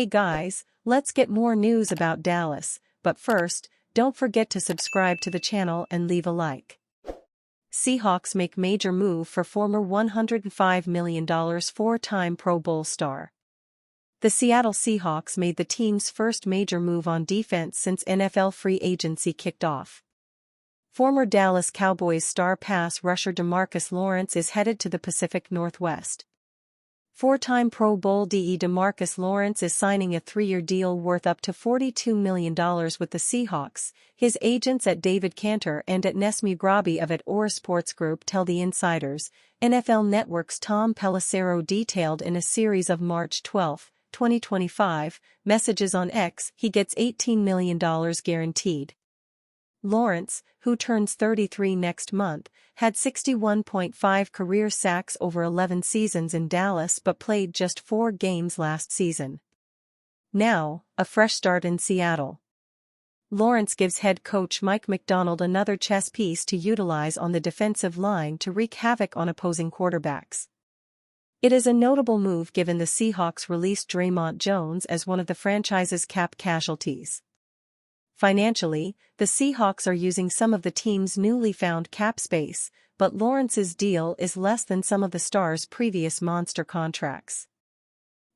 Hey guys, let's get more news about Dallas, but first, don't forget to subscribe to the channel and leave a like. Seahawks make major move for former $105 million four-time Pro Bowl star. The Seattle Seahawks made the team's first major move on defense since NFL free agency kicked off. Former Dallas Cowboys star pass rusher DeMarcus Lawrence is headed to the Pacific Northwest. Four-time Pro Bowl DeMarcus Lawrence is signing a 3-year deal worth up to $42 million with the Seahawks. His agents at David Cantor and at Nesmi Grabi of at Aura Sports Group tell the insiders. NFL Network's Tom Pelissero detailed in a series of March 12, 2025, messages on X he gets $18 million guaranteed. Lawrence, who turns 33 next month, had 61.5 career sacks over 11 seasons in Dallas but played just 4 games last season. Now, a fresh start in Seattle. Lawrence gives head coach Mike Macdonald another chess piece to utilize on the defensive line to wreak havoc on opposing quarterbacks. It is a notable move given the Seahawks released Draymond Jones as one of the franchise's cap casualties. Financially, the Seahawks are using some of the team's newly found cap space, but Lawrence's deal is less than some of the star's previous monster contracts.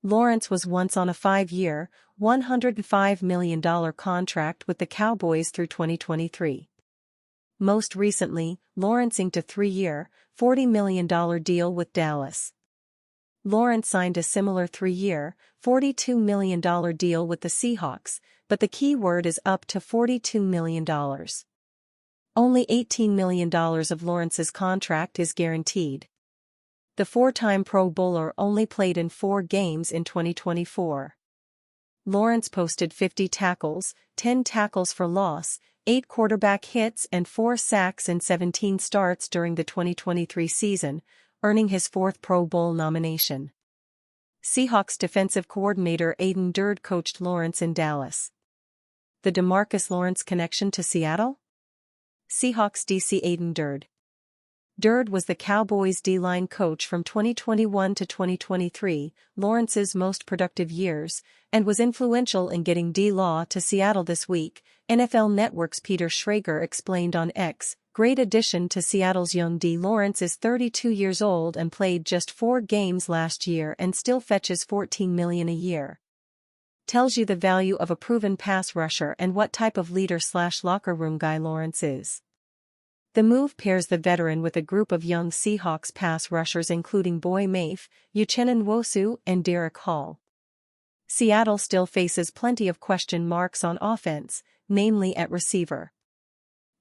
Lawrence was once on a 5-year, $105 million contract with the Cowboys through 2023. Most recently, Lawrence inked a 3-year, $40 million deal with Dallas. Lawrence signed a similar 3-year, $42 million deal with the Seahawks, but the key word is up to $42 million. Only $18 million of Lawrence's contract is guaranteed. The four-time Pro Bowler only played in 4 games in 2024. Lawrence posted 50 tackles, 10 tackles for loss, 8 quarterback hits and 4 sacks in 17 starts during the 2023 season, earning his 4th Pro Bowl nomination. Seahawks defensive coordinator Aiden Durde coached Lawrence in Dallas. The DeMarcus Lawrence connection to Seattle? Seahawks DC Aiden Durde. Durde was the Cowboys' D-line coach from 2021 to 2023, Lawrence's most productive years, and was influential in getting D-Law to Seattle this week, NFL Network's Peter Schrager explained on X. Great addition to Seattle's young D. Lawrence is 32 years old and played just 4 games last year and still fetches $14 million a year. Tells you the value of a proven pass rusher and what type of leader/locker room guy Lawrence is. The move pairs the veteran with a group of young Seahawks pass rushers including Boye Mafe, Uchenna Nwosu and Derek Hall. Seattle still faces plenty of question marks on offense, namely at receiver.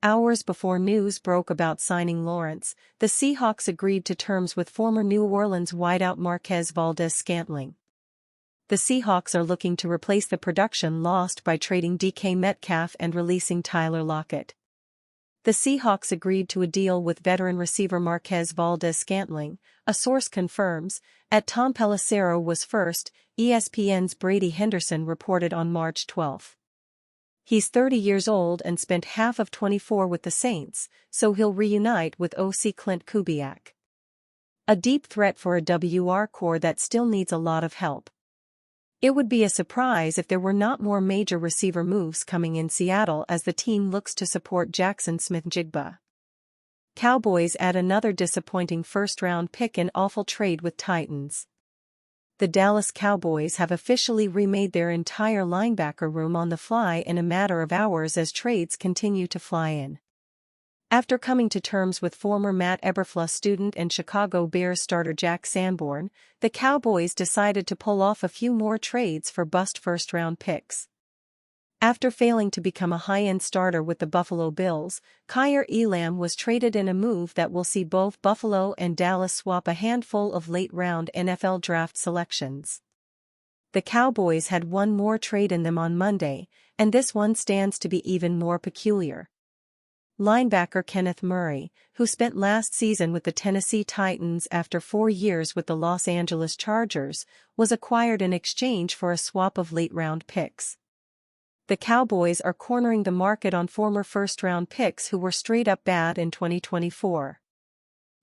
Hours before news broke about signing Lawrence, the Seahawks agreed to terms with former New Orleans wideout Marquez Valdes-Scantling. The Seahawks are looking to replace the production lost by trading DK Metcalf and releasing Tyler Lockett. The Seahawks agreed to a deal with veteran receiver Marquez Valdes-Scantling, a source confirms, at Tom Pelissero was first, ESPN's Brady Henderson reported on March 12. He's 30 years old and spent half of 24 with the Saints, so he'll reunite with OC Clint Kubiak. A deep threat for a WR core that still needs a lot of help. It would be a surprise if there were not more major receiver moves coming in Seattle as the team looks to support Jackson Smith-Njigba. Cowboys add another disappointing first-round pick in awful trade with Titans. The Dallas Cowboys have officially remade their entire linebacker room on the fly in a matter of hours as trades continue to fly in. After coming to terms with former Matt Eberflus student and Chicago Bears starter Jack Sanborn, the Cowboys decided to pull off a few more trades for bust first-round picks. After failing to become a high-end starter with the Buffalo Bills, Kaiir Elam was traded in a move that will see both Buffalo and Dallas swap a handful of late-round NFL draft selections. The Cowboys had one more trade in them on Monday, and this one stands to be even more peculiar. Linebacker Kenneth Murray, who spent last season with the Tennessee Titans after 4 years with the Los Angeles Chargers, was acquired in exchange for a swap of late-round picks. The Cowboys are cornering the market on former first-round picks who were straight-up bad in 2024.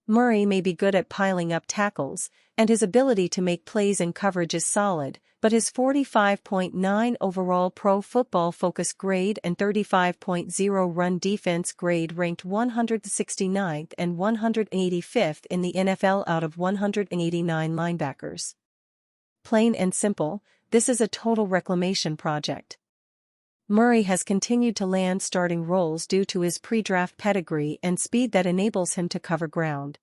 Murray may be good at piling up tackles, and his ability to make plays in coverage is solid, but his 45.9 overall Pro Football Focus grade and 35.0 run defense grade ranked 169th and 185th in the NFL out of 189 linebackers. Plain and simple, this is a total reclamation project. Murray has continued to land starting roles due to his pre-draft pedigree and speed that enables him to cover ground.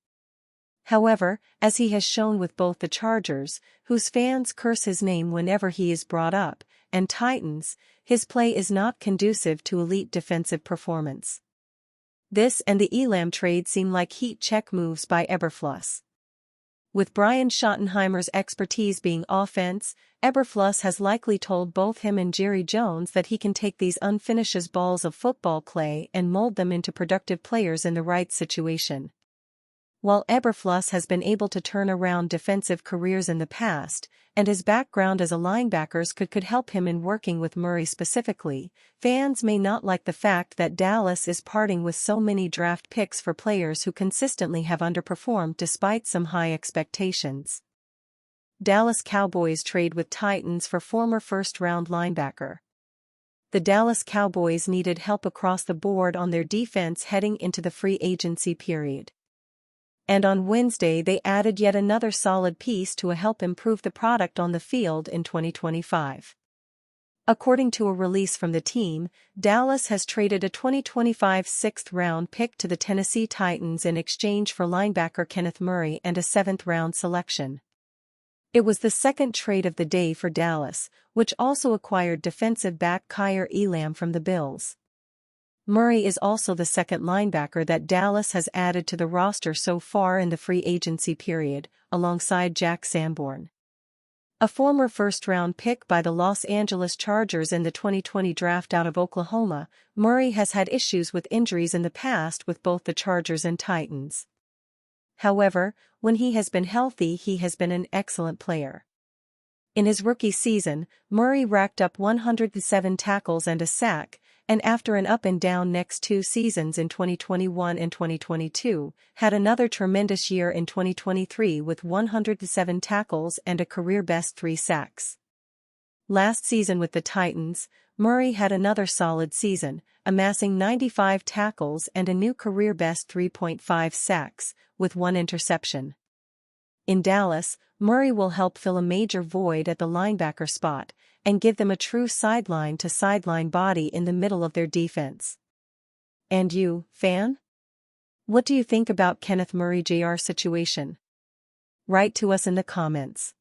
However, as he has shown with both the Chargers, whose fans curse his name whenever he is brought up, and Titans, his play is not conducive to elite defensive performance. This and the Elam trade seem like heat check moves by Eberflus. With Brian Schottenheimer's expertise being offense, Eberflus has likely told both him and Jerry Jones that he can take these unfinished balls of football clay and mold them into productive players in the right situation. While Eberflus has been able to turn around defensive careers in the past, and his background as a linebacker could help him in working with Murray specifically, fans may not like the fact that Dallas is parting with so many draft picks for players who consistently have underperformed despite some high expectations. Dallas Cowboys trade with Titans for former first-round linebacker. The Dallas Cowboys needed help across the board on their defense heading into the free agency period. And on Wednesday they added yet another solid piece to help improve the product on the field in 2025. According to a release from the team, Dallas has traded a 2025 sixth-round pick to the Tennessee Titans in exchange for linebacker Kenneth Murray and a seventh-round selection. It was the second trade of the day for Dallas, which also acquired defensive back Kaiir Elam from the Bills. Murray is also the second linebacker that Dallas has added to the roster so far in the free agency period, alongside Jack Sanborn. A former first-round pick by the Los Angeles Chargers in the 2020 draft out of Oklahoma, Murray has had issues with injuries in the past with both the Chargers and Titans. However, when he has been healthy, he has been an excellent player. In his rookie season, Murray racked up 107 tackles and a sack, and after an up-and-down next two seasons in 2021 and 2022, had another tremendous year in 2023 with 107 tackles and a career-best 3 sacks. Last season with the Titans, Murray had another solid season, amassing 95 tackles and a new career-best 3.5 sacks, with 1 interception. In Dallas, Murray will help fill a major void at the linebacker spot, and give them a true sideline-to-sideline body in the middle of their defense. And you, fan? What do you think about Kenneth Murray Jr.'s situation? Write to us in the comments.